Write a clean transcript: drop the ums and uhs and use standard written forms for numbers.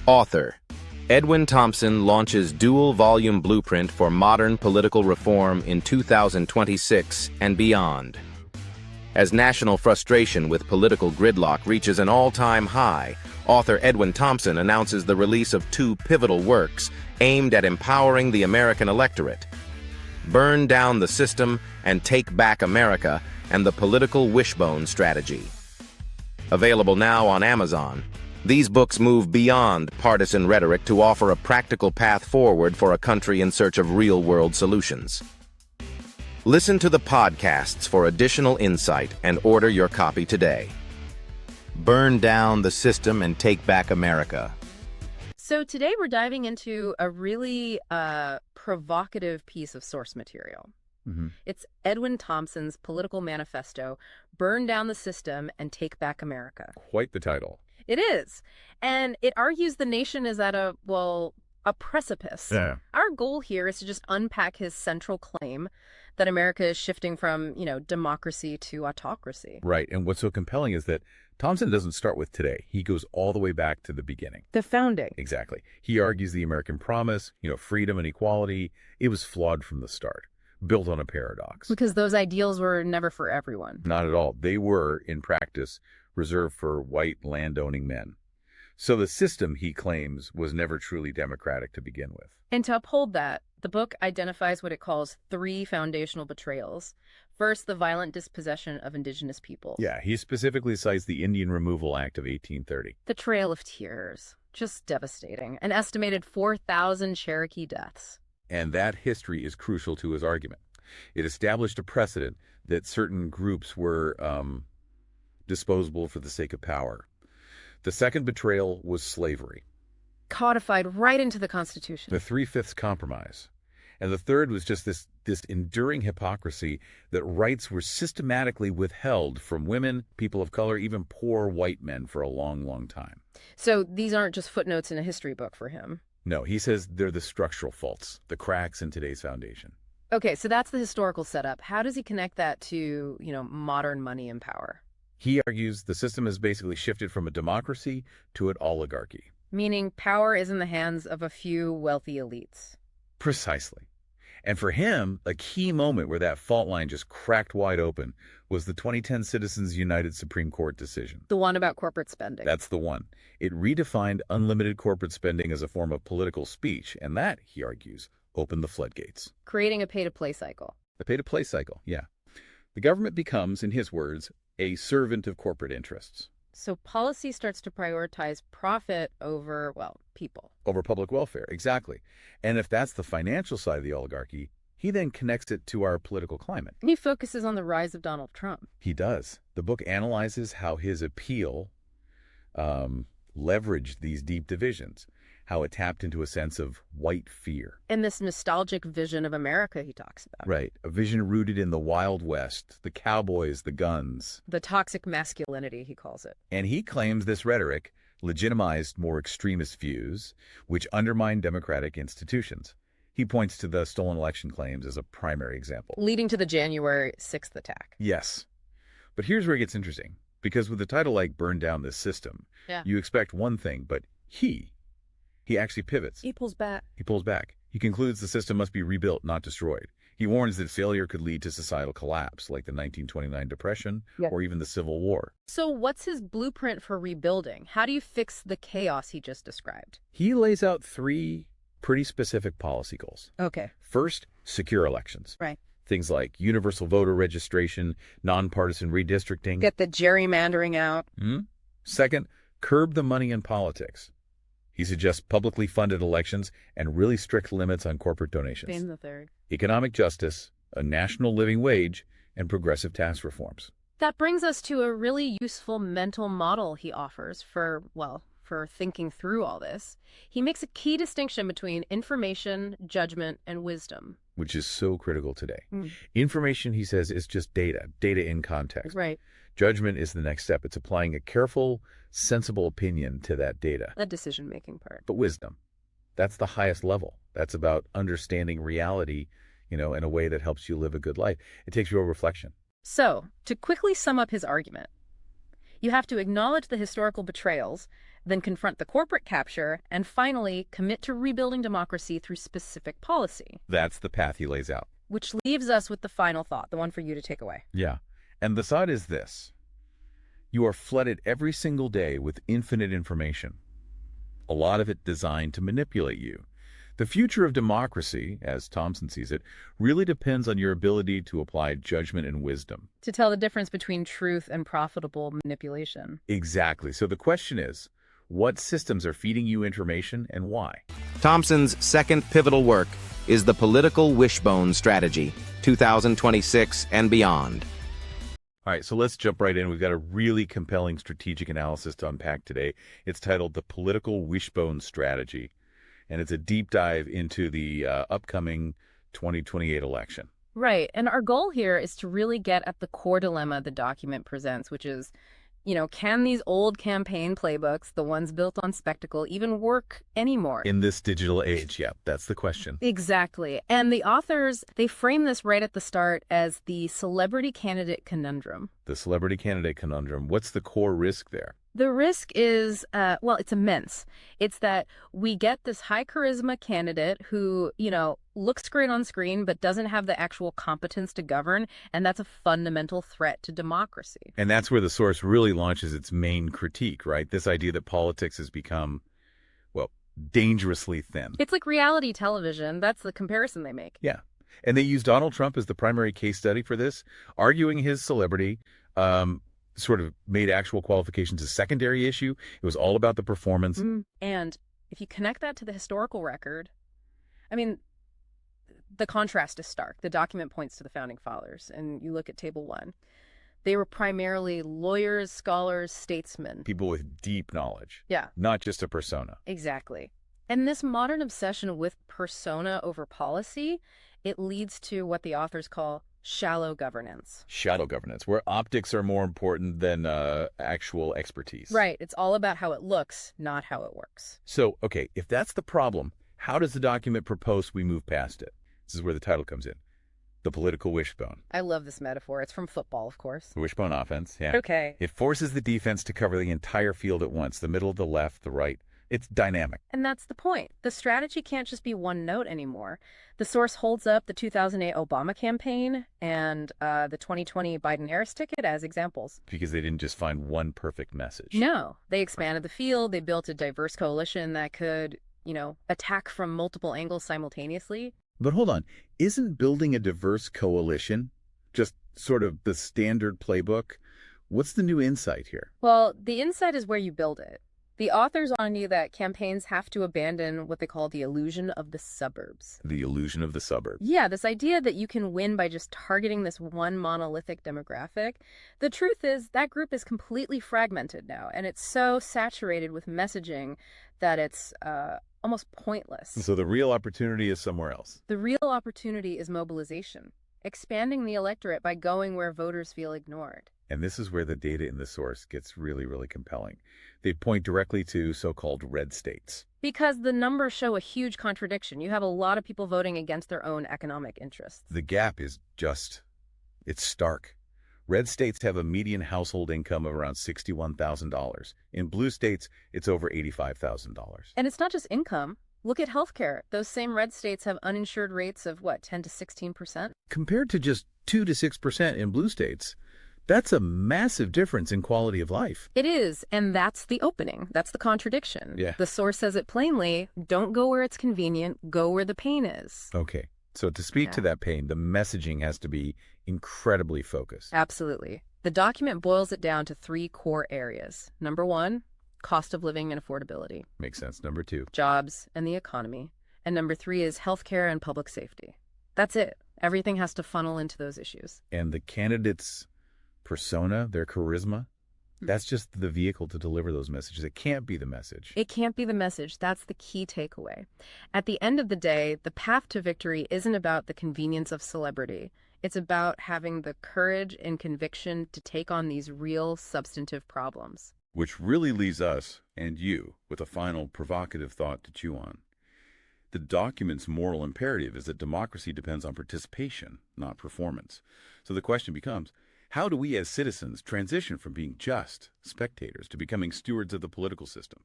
Author Edwin Thompson launches dual-volume blueprint for modern political reform in 2026 and beyond. As national frustration with political gridlock reaches an all-time high, author Edwin Thompson announces the release of two pivotal works aimed at empowering the American electorate: Burn Down the System and Take Back America, and the Political Wishbone Strategy. Available now on Amazon, these books move beyond partisan rhetoric to offer a practical path forward for a country in search of real-world solutions. Listen to the podcasts for additional insight and order your copy today. Burn Down the System and Take Back America. So today we're diving into a really provocative piece of source material. It's Edwin Thompson's political manifesto, Burn Down the System and Take Back America. Quite the title. It is. And it argues the nation is at a precipice. Yeah. Our goal here is to just unpack his central claim that America is shifting from, democracy to autocracy. Right. And what's so compelling is that Thompson doesn't start with today. He goes all the way back to the beginning. The founding. Exactly. He argues the American promise, freedom and equality, it was flawed from the start, built on a paradox. Because those ideals were never for everyone. Not at all. They were, in practice, reserved for white landowning men. So the system, he claims, was never truly democratic to begin with. And to uphold that, the book identifies what it calls three foundational betrayals. First, the violent dispossession of indigenous peoples. Yeah, he specifically cites the Indian Removal Act of 1830. The Trail of Tears. Just devastating. An estimated 4,000 Cherokee deaths. And that history is crucial to his argument. It established a precedent that certain groups were disposable for the sake of power. The second betrayal was slavery. Codified right into the Constitution. The 3/5 compromise. And the third was just this enduring hypocrisy that rights were systematically withheld from women, people of color, even poor white men for a long, long time. So these aren't just footnotes in a history book for him. No, he says they're the structural faults, the cracks in today's foundation. Okay, so that's the historical setup. How does he connect that to, modern money and power? He argues the system has basically shifted from a democracy to an oligarchy. Meaning power is in the hands of a few wealthy elites. Precisely. And for him, a key moment where that fault line just cracked wide open was the 2010 Citizens United Supreme Court decision. The one about corporate spending. That's the one. It redefined unlimited corporate spending as a form of political speech, and that, he argues, opened the floodgates. Creating a pay-to-play cycle. The pay-to-play cycle, yeah. The government becomes, in his words, a servant of corporate interests. So policy starts to prioritize profit over, people. Over public welfare, exactly. And if that's the financial side of the oligarchy, he then connects it to our political climate. And he focuses on the rise of Donald Trump. He does. The book analyzes how his appeal leveraged these deep divisions, how it tapped into a sense of white fear. And this nostalgic vision of America he talks about. Right. A vision rooted in the Wild West, the cowboys, the guns. The toxic masculinity, he calls it. And he claims this rhetoric legitimized more extremist views, which undermined democratic institutions. He points to the stolen election claims as a primary example. Leading to the January 6th attack. Yes. But here's where it gets interesting. Because with a title like Burn Down This System, you expect one thing, but he actually pivots. He pulls back. He pulls back. He concludes the system must be rebuilt, not destroyed. He warns that failure could lead to societal collapse, like the 1929 Depression or even the Civil War. So what's his blueprint for rebuilding? How do you fix the chaos he just described? He lays out three pretty specific policy goals. Okay. First, secure elections. Right. Things like universal voter registration, nonpartisan redistricting. Get the gerrymandering out. Second, curb the money in politics. He suggests publicly funded elections and really strict limits on corporate donations. Same the third. Economic justice, a national living wage, and progressive tax reforms. That brings us to a really useful mental model he offers for thinking through all this. He makes a key distinction between information, judgment, and wisdom. Which is so critical today. Information, he says, is just data in context. Right. Judgment is the next step. It's applying a careful, sensible opinion to that data. The decision-making part. But wisdom, that's the highest level. That's about understanding reality, in a way that helps you live a good life. It takes real reflection. So, to quickly sum up his argument, you have to acknowledge the historical betrayals then confront the corporate capture, and finally commit to rebuilding democracy through specific policy. That's the path he lays out. Which leaves us with the final thought, the one for you to take away. Yeah. And the thought is this. You are flooded every single day with infinite information, a lot of it designed to manipulate you. The future of democracy, as Thompson sees it, really depends on your ability to apply judgment and wisdom. To tell the difference between truth and profitable manipulation. Exactly. So the question is, what systems are feeding you information and why? Thompson's second pivotal work is The Political Wishbone Strategy, 2026 and beyond. All right, so let's jump right in. We've got a really compelling strategic analysis to unpack today. It's titled The Political Wishbone Strategy, and it's a deep dive into the upcoming 2028 election. Right, and our goal here is to really get at the core dilemma the document presents, which is, can these old campaign playbooks, the ones built on spectacle, even work anymore? In this digital age, yeah, that's the question. Exactly. And the authors, they frame this right at the start as the celebrity candidate conundrum. The celebrity candidate conundrum. What's the core risk there? The risk is, it's immense. It's that we get this high charisma candidate who, looks great on screen, but doesn't have the actual competence to govern. And that's a fundamental threat to democracy. And that's where the source really launches its main critique, right? This idea that politics has become, dangerously thin. It's like reality television. That's the comparison they make. Yeah. And they use Donald Trump as the primary case study for this, arguing his celebrity, sort of made actual qualifications a secondary issue. It was all about the performance. And if you connect that to the historical record, the contrast is stark. The document points to the founding fathers, and you look at Table 1. They were primarily lawyers, scholars, statesmen. People with deep knowledge. Yeah. Not just a persona. Exactly. And this modern obsession with persona over policy, it leads to what the authors call shallow governance. Shadow governance, where optics are more important than actual expertise. Right. It's all about how it looks, not how it works. So, okay, if that's the problem, how does the document propose we move past it? This is where the title comes in. The Political Wishbone. I love this metaphor. It's from football, of course. The wishbone offense, yeah. Okay. It forces the defense to cover the entire field at once, the middle, the left, the right. It's dynamic. And that's the point. The strategy can't just be one note anymore. The source holds up the 2008 Obama campaign and the 2020 Biden-Harris ticket as examples. Because they didn't just find one perfect message. No. They expanded the field. They built a diverse coalition that could, attack from multiple angles simultaneously. But hold on. Isn't building a diverse coalition just sort of the standard playbook? What's the new insight here? Well, the insight is where you build it. The authors argue that campaigns have to abandon what they call the illusion of the suburbs. The illusion of the suburbs. Yeah, this idea that you can win by just targeting this one monolithic demographic. The truth is that group is completely fragmented now, and it's so saturated with messaging that it's almost pointless. So the real opportunity is somewhere else. The real opportunity is mobilization, expanding the electorate by going where voters feel ignored. And this is where the data in the source gets really, really compelling. They point directly to so-called red states. Because the numbers show a huge contradiction. You have a lot of people voting against their own economic interests. The gap is it's stark. Red states have a median household income of around $61,000. In blue states, it's over $85,000. And it's not just income. Look at healthcare. Those same red states have uninsured rates of, 10 to 16%? Compared to just 2 to 6% in blue states, that's a massive difference in quality of life. It is, and that's the opening. That's the contradiction. Yeah. The source says it plainly, don't go where it's convenient, go where the pain is. Okay, so to speak to that pain, the messaging has to be incredibly focused. Absolutely. The document boils it down to 3 core areas. Number 1, cost of living and affordability. Makes sense. Number 2, jobs and the economy. And number 3 is healthcare and public safety. That's it. Everything has to funnel into those issues. And the candidate's persona, their charisma, that's just the vehicle to deliver those messages. It can't be the message. It can't be the message. That's the key takeaway. At the end of the day, the path to victory isn't about the convenience of celebrity. It's about having the courage and conviction to take on these real substantive problems. Which really leaves us and you with a final provocative thought to chew on. The document's moral imperative is that democracy depends on participation, not performance. So the question becomes, how do we as citizens transition from being just spectators to becoming stewards of the political system?